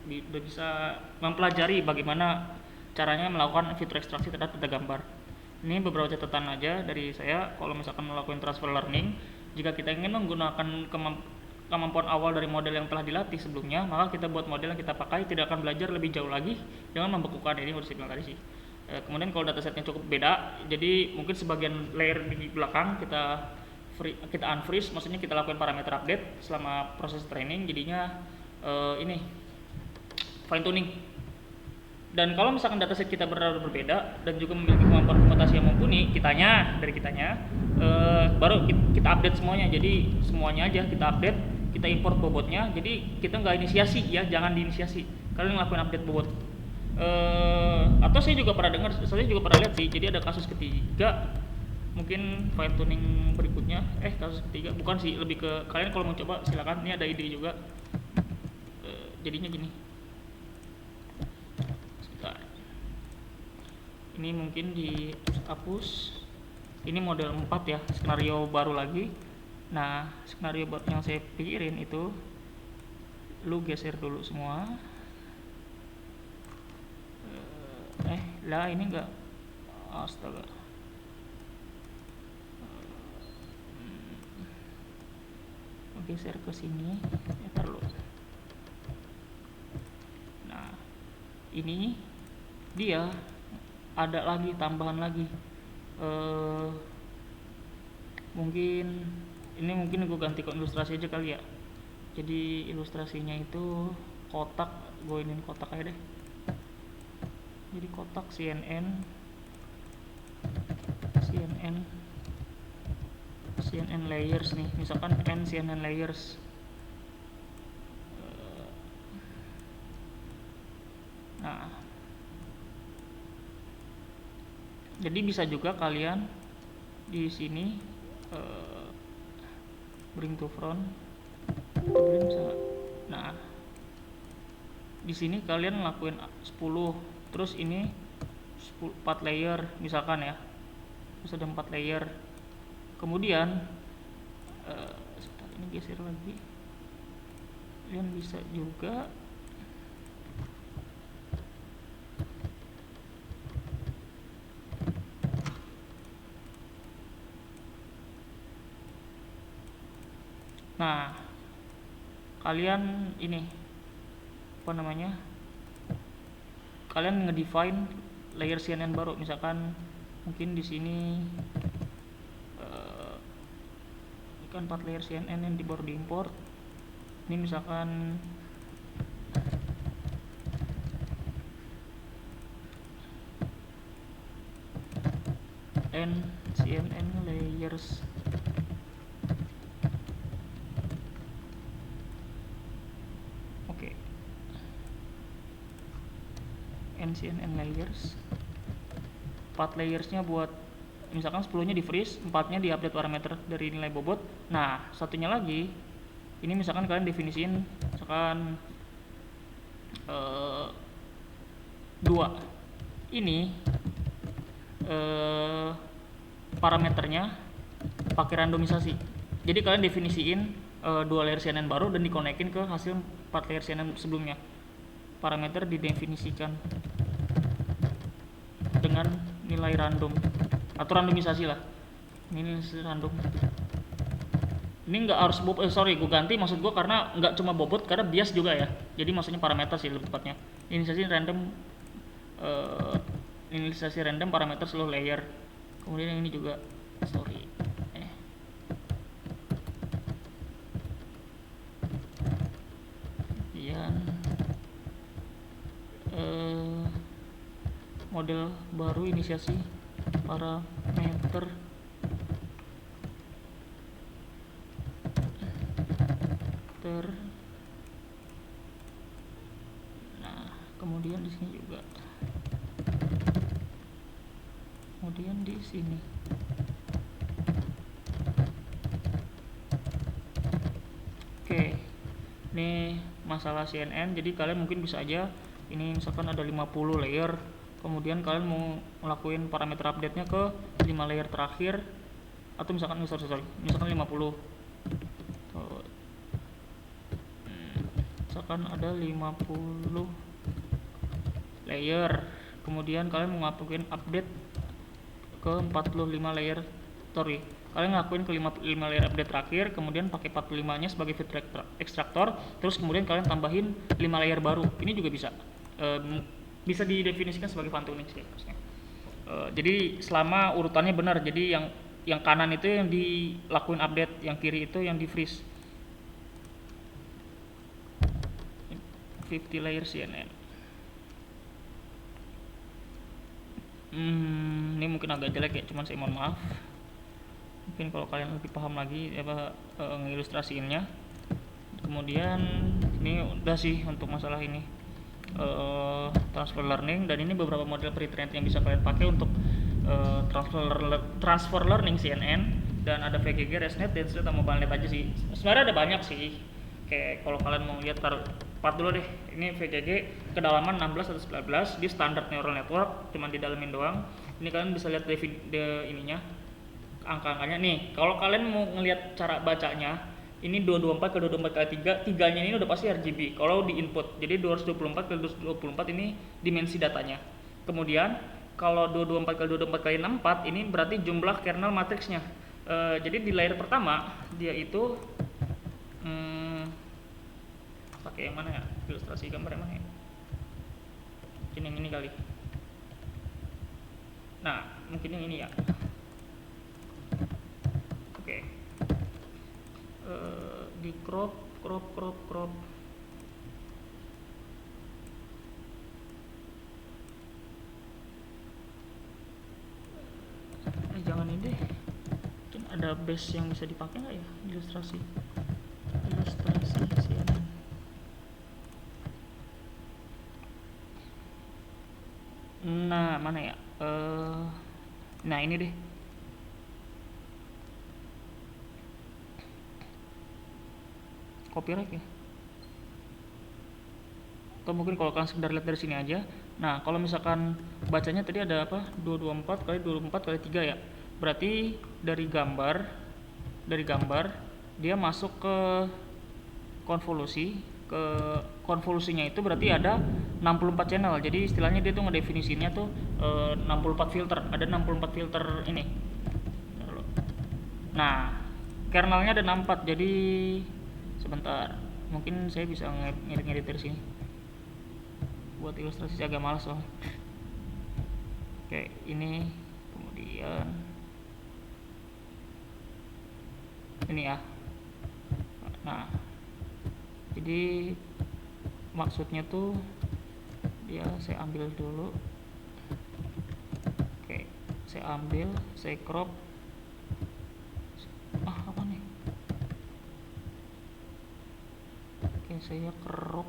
udah bisa mempelajari bagaimana caranya melakukan fitur ekstraksi terhadap data gambar. Ini beberapa catatan aja dari saya. Kalau misalkan melakukan transfer learning, jika kita ingin menggunakan kemampuan awal dari model yang telah dilatih sebelumnya, maka kita buat model yang kita pakai tidak akan belajar lebih jauh lagi dengan membekukan. Ini harus dibilang tadi sih. Kemudian kalau datasetnya cukup beda, jadi mungkin sebagian layer di belakang kita unfreeze, maksudnya kita lakukan parameter update selama proses training, jadinya ini fine tuning. Dan kalau misalkan dataset kita berbeda dan juga memiliki kemampuan komputasi yang mumpuni, dari kitanya baru kita update semuanya. Jadi semuanya aja kita update, kita import bobotnya. Jadi kita nggak inisiasi ya, jangan diinisiasi. Kalian ngelakuin update bobot. Atau saya juga pernah lihat sih. Jadi ada kasus ketiga, mungkin fine tuning berikutnya. Kasus ketiga bukan sih, lebih ke kalian kalau mau coba silakan. Ini ada ide juga. Jadinya gini. Ini mungkin dihapus. Ini model 4 ya, skenario baru lagi. Nah, skenario yang saya pikirin itu lu geser dulu semua. Ini enggak, astaga. Geser ke sini. Taruh. Nah, ini dia ada lagi tambahan lagi. Mungkin gue ganti ke ilustrasi aja kali ya. Jadi ilustrasinya itu kotak, gue iniin kotak aja deh. Jadi kotak CNN layers nih, misalkan N CNN layers. Nah, jadi bisa juga kalian di sini bring to front. Nah, di sini kalian ngelakuin 10, terus ini 4 layer misalkan ya. Terus ada 4 layer. Kemudian ini geser lagi. Kalian bisa juga kalian ini kalian ngedefine layer CNN baru, misalkan Mungkin di sini kan 4 layer CNN yang baru diimport. Ini misalkan CNN layers. Oke. CNN layers. 4 layersnya buat misalkan 10-nya di freeze, 4-nya di update parameter dari nilai bobot. Nah, satunya lagi ini misalkan kalian definisiin misalkan 2 ini parameternya pakai randomisasi. Jadi kalian definisiin 2 layer CNN baru dan dikonekin ke hasil 4 layer CNN sebelumnya. Parameter didefinisikan dengan nilai random atau randomisasi lah. Ini random. Ini nggak harus gue ganti maksud gue karena nggak cuma bobot, karena bias juga ya. Jadi maksudnya parameter sih lebih tepatnya. Inisialisasi random inisialisasi random parameter seluruh layer. Kemudian yang ini juga model baru inisiasi parameter nah kemudian di sini juga, kemudian di sini oke. Ini masalah CNN, jadi kalian mungkin bisa aja ini misalkan ada 50 layer, kemudian kalian mau ngelakuin parameter update-nya ke 5 layer terakhir, atau misalkan misalkan 50 misalkan ada 50 layer, kemudian kalian mau ngelakuin update ke 45 layer, kalian ngelakuin ke 5 layer update terakhir, kemudian pakai 45 nya sebagai feed extractor, terus kemudian kalian tambahin 5 layer baru. Ini juga bisa bisa didefinisikan sebagai fine tuning sih harusnya. Jadi selama urutannya benar, jadi yang kanan itu yang dilakuin update, yang kiri itu yang di freeze. 50 layer CNN. Ini mungkin agak jelek ya, cuman saya mohon maaf. Mungkin kalau kalian lebih paham lagi ngilustrasiinnya. Kemudian ini udah sih untuk masalah ini transfer learning, dan ini beberapa model pre-trained yang bisa kalian pakai untuk transfer learning CNN, dan ada VGG, ResNet, DenseNet, sama MobileNet aja sih. Sebenarnya ada banyak sih. Kayak kalau kalian mau lihat part dulu deh. Ini VGG kedalaman 16 atau 19, di standar neural network, cuman didalemin doang. Ini kalian bisa lihat ininya, angka-angkanya nih. Kalau kalian mau ngelihat cara bacanya, ini 224 ke 224 kali 3, tiganya ini udah pasti RGB kalau di input. Jadi 224 ke 224 ini dimensi datanya. Kemudian kalau 224 kali 224 kali 64 ini berarti jumlah kernel matriksnya. Jadi di layer pertama dia itu pakai yang mana ya, ilustrasi gambar yang mana ya, mungkin yang ini kali. Nah mungkin yang ini ya. Oke. Di crop jangan ini deh, mungkin ada base yang bisa dipakai nggak ya, ilustrasi CNN. Nah mana ya, nah ini deh. Copyright ya, atau mungkin kalau kalian sekedar lihat dari sini aja. Nah kalau misalkan bacanya tadi ada apa, 224 kali 224 kali 3 ya, berarti dari gambar dia masuk ke konvolusinya itu berarti ada 64 channel. Jadi istilahnya dia tuh ngedefinisinya tuh 64 filter, ada 64 filter ini. Nah kernelnya ada 64, jadi sebentar, mungkin saya bisa ngedit dari sini buat ilustrasi, agak malas soalnya. Oke, ini kemudian ini ya. Nah, jadi maksudnya tuh dia saya ambil dulu. Oke, saya ambil, saya crop. Apa nih? Oke, saya crop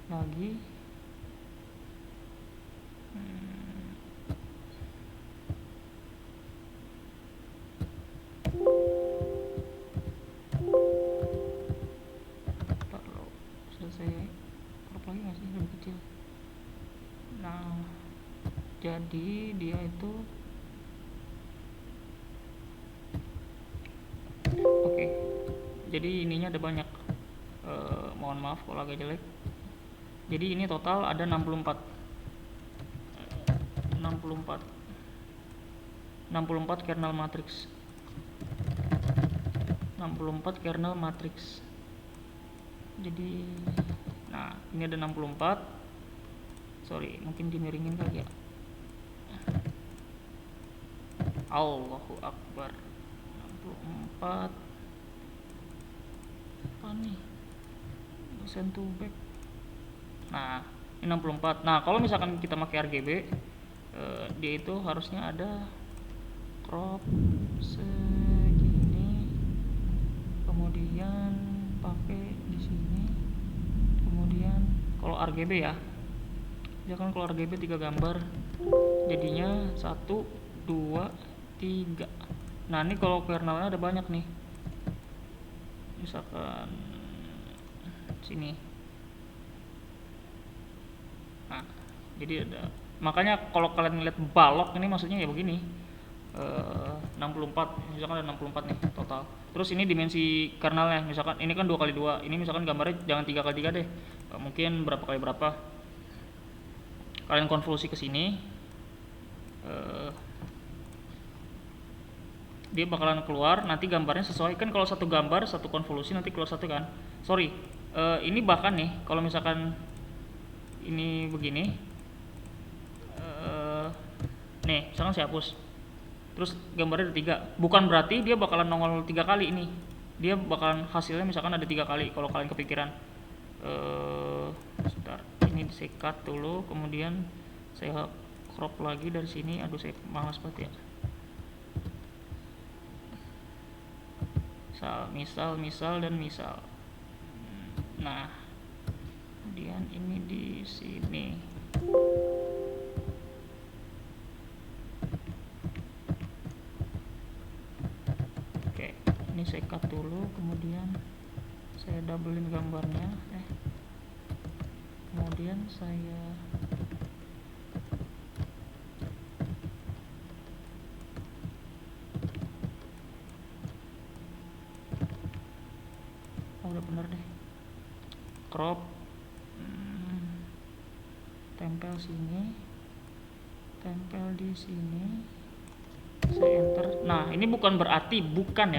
lagi. Saya crop lagi nggak sih, lebih kecil. Nah, jadi dia itu oke. Jadi ininya ada banyak. Mohon maaf kalau agak jelek. Jadi ini total ada 64 kernel matrix. 64 kernel matrix. Jadi nah, ini ada 64. Sorry, mungkin dimiringin kali ya. Allahu Akbar. 64 apa nih? Send to back. Nah, ini 64. Nah, kalau misalkan kita pakai RGB, dia itu harusnya ada crop segini, kemudian pakai di sini, kemudian kalau RGB ya, kan kalau RGB 3 gambar, jadinya 1, 2, 3. Nah, ini kalau kernelnya ada banyak nih, misalkan sini. Nah, jadi ada, makanya kalau kalian lihat balok ini maksudnya ya begini. 64, misalkan ada 64 nih total. Terus ini dimensi kernelnya, misalkan ini kan 2x2, ini misalkan gambarnya jangan 3x3 deh, mungkin berapa kali berapa. Kalian konvolusi ke sini, dia bakalan keluar nanti gambarnya sesuai kan. Kalau satu gambar satu konvolusi nanti keluar satu kan. Sorry, ini bahkan nih kalau misalkan ini begini, nih misalkan saya hapus, terus gambarnya ada 3, bukan berarti dia bakalan nongol 3 kali. Ini dia bakalan hasilnya misalkan ada 3 kali kalau kalian kepikiran. Sebentar, ini saya cut dulu, kemudian saya crop lagi dari sini. Aduh, saya malas banget ya. Misal dan misal. Nah, kemudian ini di sini. Oke, ini saya cut dulu, kemudian saya doublein gambarnya, kemudian saya udah bener deh, crop, tempel sini, tempel di sini, saya enter. Nah, ini bukan berarti bukan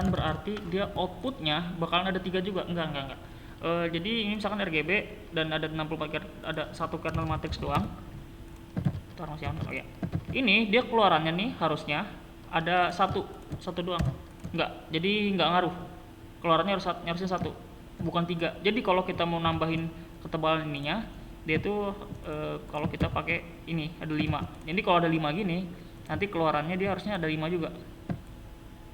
berarti dia outputnya bakalan ada 3 juga, enggak. Jadi ini misalkan RGB dan ada 64 ada satu kernel matrix doang. Taruh masih on. Oh ya, ini dia keluarannya nih harusnya ada satu doang. Enggak, jadi enggak ngaruh, keluarannya harusnya 1, bukan 3. Jadi kalau kita mau nambahin ketebalan ininya, dia tuh kalau kita pakai ini ada 5. Jadi kalau ada 5 gini, nanti keluarannya dia harusnya ada 5 juga.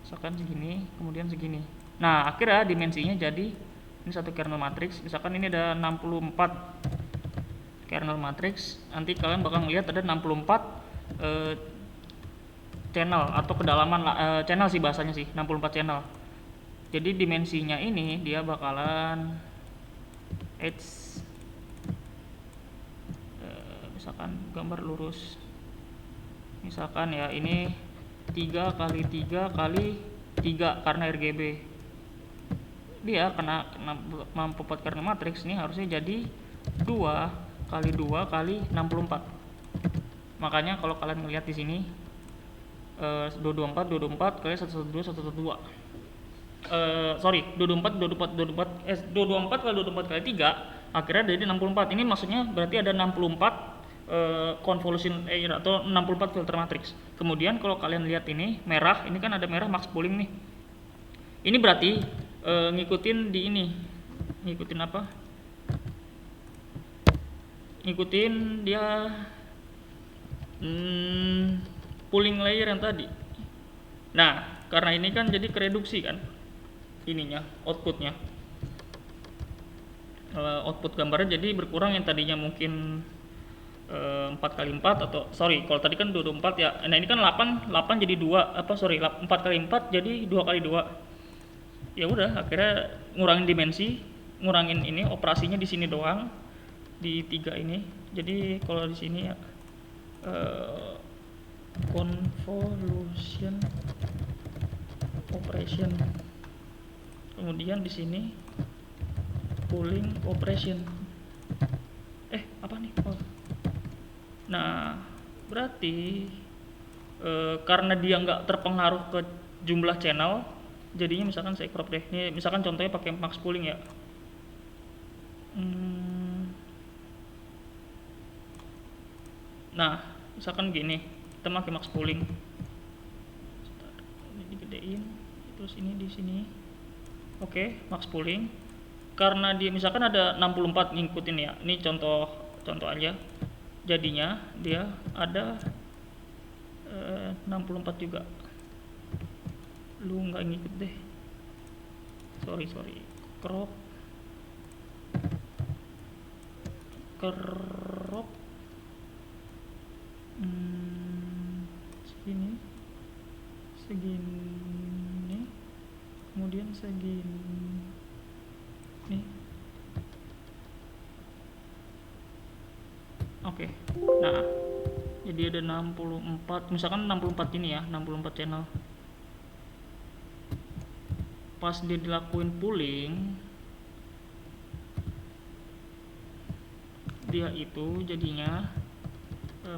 Misalkan segini, kemudian segini. Nah, akhirnya dimensinya jadi ini satu kernel matrix. Misalkan ini ada 64 kernel matrix, nanti kalian bakal melihat ada 64 channel atau kedalaman channel sih bahasanya sih, 64 channel. Jadi dimensinya ini dia bakalan misalkan gambar lurus, misalkan ya ini 3 kali 3 kali 3 karena RGB. Dia kena 64 kernel matrix ini harusnya jadi 2 kali 2 kali 64. Makanya kalau kalian melihat di sini 224 kali 112 sorry 224 kali 224 kali 3 akhirnya jadi 64. Ini maksudnya berarti ada 64 convolution layer atau 64 filter matrix. Kemudian kalau kalian lihat ini merah, ini kan ada merah max pooling nih. Ini berarti ngikutin di ini, ngikutin apa? Ngikutin dia pooling layer yang tadi. Nah, karena ini kan jadi kereduksi kan ininya, outputnya. Output gambarnya jadi berkurang, yang tadinya mungkin 4x4 atau sorry, kalau tadi kan 24 ya. Nah, ini kan 8 jadi 4x4 jadi 2x2. Ya udah, akhirnya ngurangin dimensi, ngurangin ini operasinya di sini doang, di 3 ini. Jadi kalau di sini ya convolution operation, kemudian di sini pooling operation. Apa nih? Nah, berarti karena dia nggak terpengaruh ke jumlah channel, jadinya misalkan saya crop deh. Ini misalkan contohnya pakai max pooling ya. Nah, misalkan gini, kita pakai max pooling. Ini digedein, terus ini di sini. Oke, max pooling. Karena dia misalkan ada 64 ngikutin ya. Ini contoh aja. Jadinya dia ada 64 juga. Lu nggak ngikut deh. Sorry. Crop. Segini. Kemudian segini. Nih. Oke. Nah, jadi ada 64, misalkan 64 ini ya, 64 channel. Pas dia dilakuin pooling, dia itu jadinya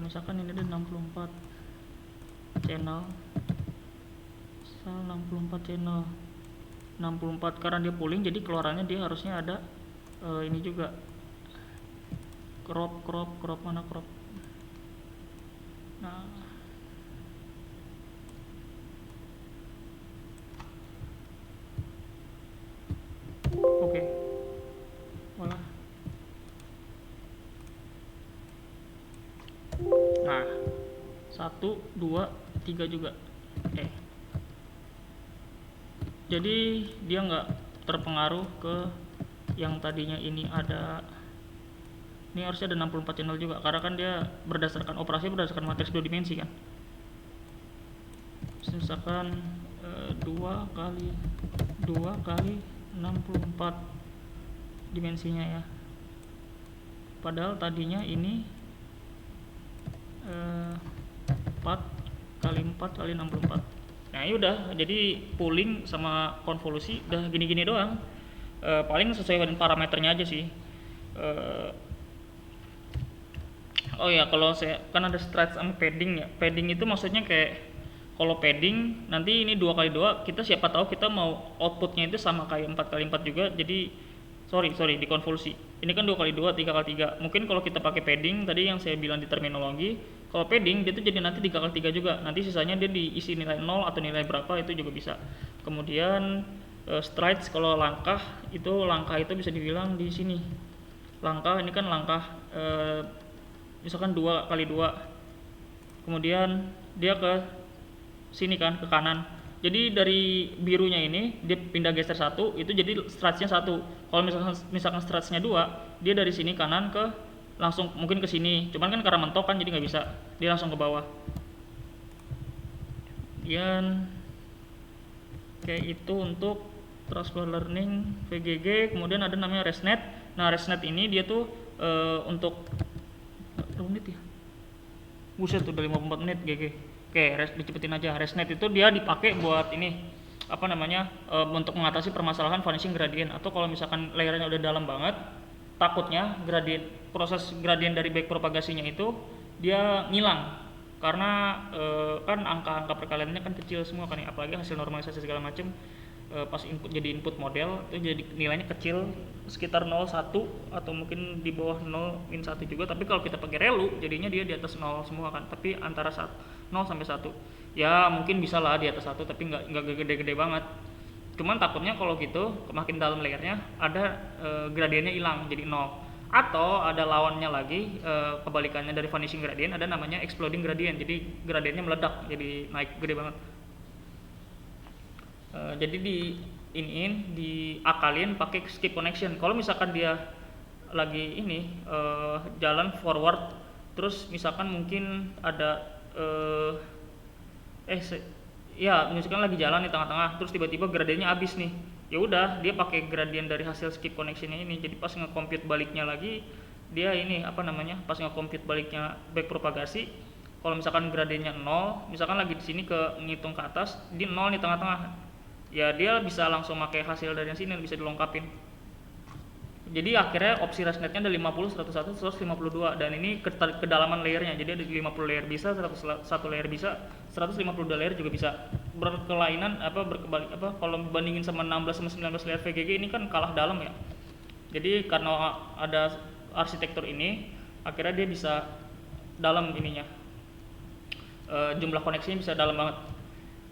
misalkan ini ada 64 channel. 64 channel. 64 karena dia pooling, jadi keluarannya dia harusnya ada ini juga crop mana crop. Nah, oke. Malah. Nah, 1, 2, 3 juga. Jadi dia nggak terpengaruh ke yang tadinya ini ada. Ini harusnya ada 64 channel juga, karena kan dia berdasarkan operasi berdasarkan matriks 2 dimensi kan. Misalkan 2 kali 64 dimensinya ya. Padahal tadinya ini 4 kali 4 kali 64. Nah, ya udah, jadi pooling sama konvolusi udah gini-gini doang. Paling sesuai dengan parameternya aja sih. Oh ya, kalau saya kan ada stretch sama padding ya. Padding itu maksudnya kayak kalau padding nanti ini 2x2, kita siapa tahu kita mau outputnya itu sama kayak 4x4 juga. Jadi sorry di konvolusi. Ini kan 2x2, 3x3. Mungkin kalau kita pakai padding tadi yang saya bilang di terminologi, kalau padding dia tuh jadi nanti 3x3 juga. Nanti sisanya dia diisi nilai 0 atau nilai berapa itu juga bisa. Kemudian strides, kalau langkah itu bisa dibilang di sini. Langkah ini kan langkah misalkan 2x2. Kemudian dia ke sini kan, ke kanan. Jadi dari birunya ini dia pindah geser 1, itu jadi stretch-nya 1. Kalau misalkan stretch-nya 2, dia dari sini kanan ke langsung mungkin ke sini. Cuman kan karena mentok kan jadi nggak bisa. Dia langsung ke bawah. Kemudian kayak itu untuk transfer learning VGG. Kemudian ada namanya ResNet. Nah, ResNet ini dia tuh untuk berapa menit ya? Buset, udah 54 menit GG. Oke, dicepetin aja. ResNet itu dia dipakai buat ini untuk mengatasi permasalahan vanishing gradient, atau kalau misalkan layernya udah dalam banget, takutnya proses gradient dari backpropagasinya itu dia ngilang karena kan angka-angka perkaliannya kan kecil semua kan ya, apalagi hasil normalisasi segala macam. pas input jadi input model itu jadi nilainya kecil sekitar 0,1 atau mungkin di bawah 0-1 juga, tapi kalau kita pakai relu jadinya dia di atas 0 semua kan, tapi antara 0 sampai 1 ya mungkin bisa lah di atas 1 tapi nggak gede-gede banget. Cuman takutnya kalau gitu makin dalam layernya ada gradiennya hilang jadi 0, atau ada lawannya lagi, kebalikannya dari vanishing gradient ada namanya exploding gradient, jadi gradiennya meledak jadi naik gede banget. Jadi diakalin pakai skip connection. Kalau misalkan dia lagi jalan forward, terus misalkan mungkin ada ya misalkan lagi jalan di tengah-tengah, terus tiba-tiba gradiennya habis nih, ya udah dia pakai gradient dari hasil skip connectionnya ini, jadi pas nge-compute baliknya lagi dia pas nge-compute baliknya back propagasi, kalau misalkan gradiennya 0, misalkan lagi di sini ngitung ke atas, di 0 di tengah-tengah, ya dia bisa langsung pakai hasil dari sini, bisa dilengkapin. Jadi akhirnya opsi ResNet-nya ada 50, 101, 152, dan ini kedalaman layernya, jadi ada 50 layer bisa, 101 layer bisa, 152 layer juga bisa. Berkelainan kalau bandingin sama 16 sama 19 layer VGG ini kan kalah dalam ya. Jadi karena ada arsitektur ini, akhirnya dia bisa dalam ininya, jumlah koneksinya bisa dalam banget.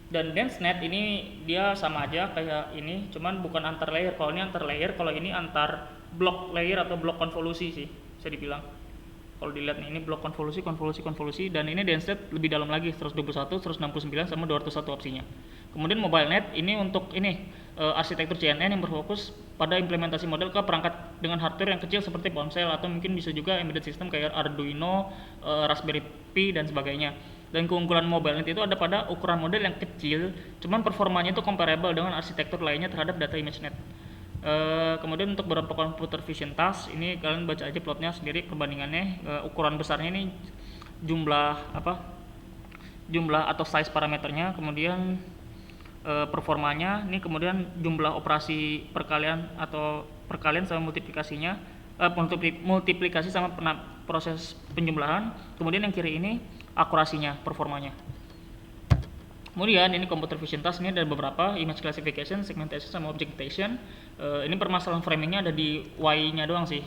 Dan DenseNet ini dia sama aja kayak ini, cuman bukan antar layer. Kalau ini antar layer, kalau ini antar blok layer atau blok konvolusi sih bisa dibilang. Kalau dilihat nih, ini blok konvolusi, dan ini DenseNet lebih dalam lagi, 121, 169 sama 201 opsinya. Kemudian MobileNet ini untuk arsitektur CNN yang berfokus pada implementasi model ke perangkat dengan hardware yang kecil seperti ponsel, atau mungkin bisa juga embedded system kayak Arduino, Raspberry Pi dan sebagainya. Dan keunggulan MobileNet itu ada pada ukuran model yang kecil, cuman performanya itu comparable dengan arsitektur lainnya terhadap data ImageNet. Kemudian untuk beberapa computer vision task ini kalian baca aja plotnya sendiri perbandingannya. Ukuran besarnya ini jumlah atau size parameternya, kemudian performanya ini, kemudian jumlah operasi perkalian sama multiplikasinya, multiplikasi sama proses penjumlahan. Kemudian yang kiri ini akurasinya, performanya. Kemudian ini computer vision task, ini ada beberapa: image classification, segmentation, sama object detection. Ini permasalahan framingnya ada di Y-nya doang sih.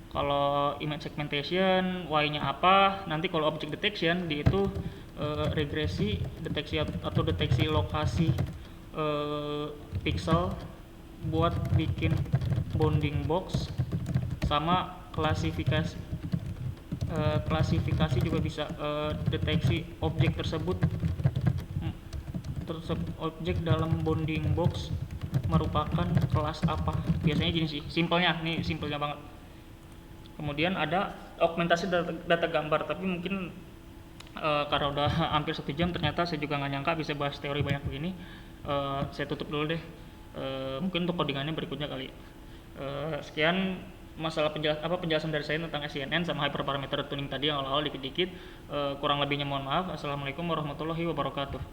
Kalau image segmentation, Y-nya apa? Nanti kalau object detection di itu regresi, deteksi lokasi pixel buat bikin bounding box, sama klasifikasi juga bisa, deteksi objek tersebut objek dalam bounding box merupakan kelas apa. Biasanya gini sih, simpelnya banget. Kemudian ada augmentasi data gambar, tapi mungkin karena udah hampir 1 jam ternyata saya juga nggak nyangka bisa bahas teori banyak begini. Saya tutup dulu deh, mungkin untuk codingannya berikutnya kali. Sekian masalah penjelasan dari saya tentang SCNN sama hyperparameter tuning tadi yang awal-awal dikit-dikit. Kurang lebihnya mohon maaf. Assalamualaikum warahmatullahi wabarakatuh.